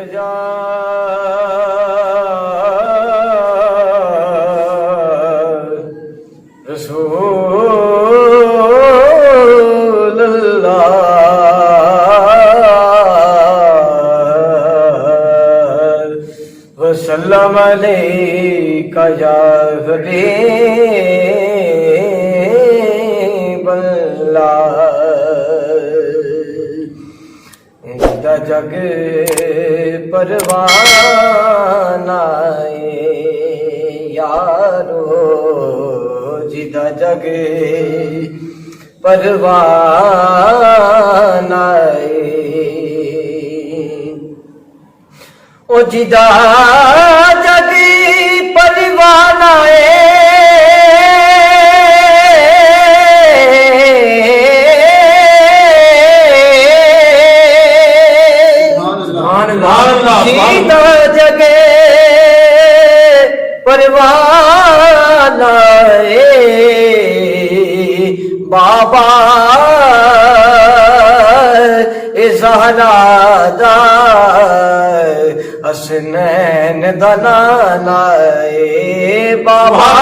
کجا رسول اللہ وسلم علیک یا حبیب اللہ جگ پروانہ یارو جدا جگ پروانہ او جدا جگ پروانہ جیتا جگے پروانہ بابا زہرا دا حسنین دا نانا بابا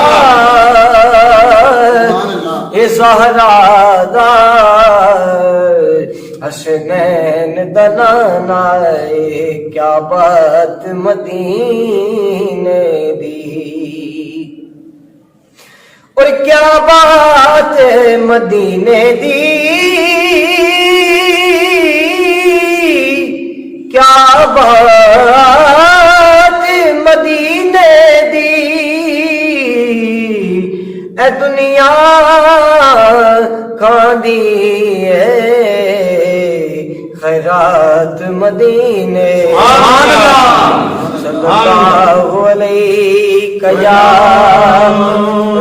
زہرا دا حسنین دا نانا کیا بات مدینے دی اور کیا بات مدینے دی کیا بات مدینے دی اے دنیا کھاندی ہے خیرات مدینے صلی اللہ علیہ یا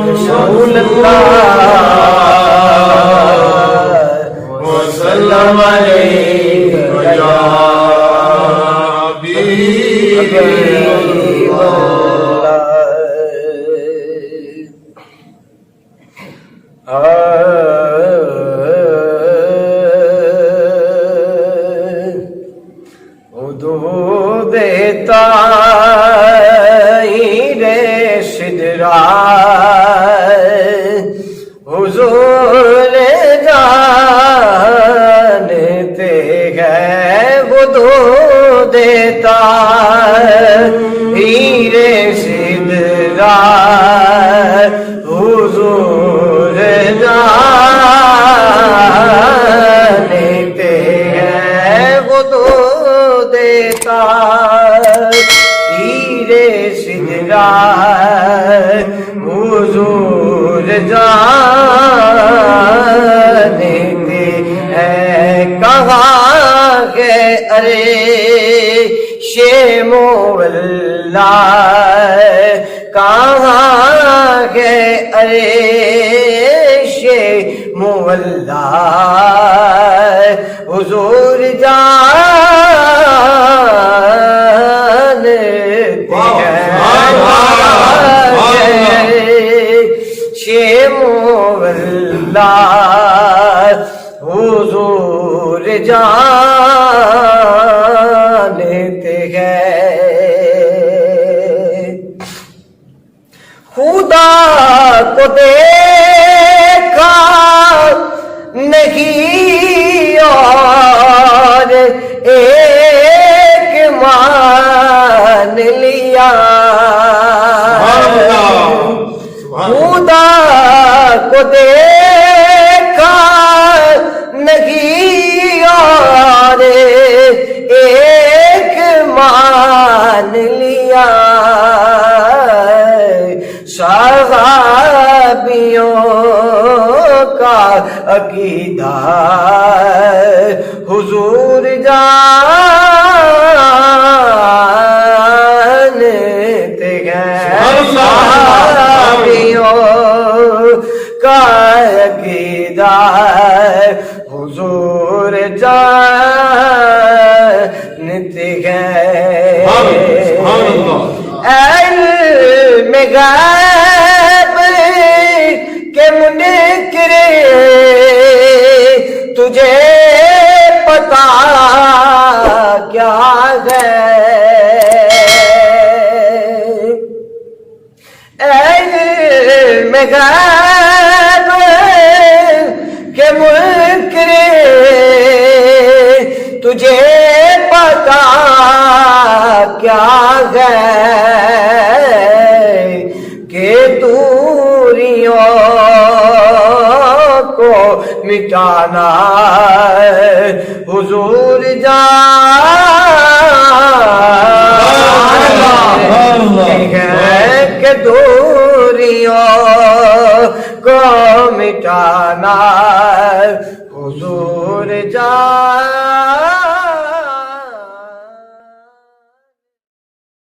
رسول اللہ وسلم علیہ یا حبیب اللہ دیتا حضور جانتے ہیں وہ دو دیتا ہیرے سدرا حضور جانتے ہیں وہ دو دیتا ہیرے سدرا حضور جانتے ہیں کہاں کہ ارے مولا کہاں کہ ارے مولا حضور جانتے ہیں مولا حضور جانتے ہیں خدا کو دیکھا نہیں اور ایک مان لیا خدا کو دیکھا نہیں اور ایک مان لیا صحابیوں کا عقیدہ حضور جانتے ہیں صحابیوں کا عقیدہ حضور جانتے ہیں علم غیب کے منکر تجھے پتا کیا ہے تجھے پتا کیا ہے کہ دوریوں کو مٹانا حضور جانتے ہیں کہ دوریوں کو مٹانا حضور جانتے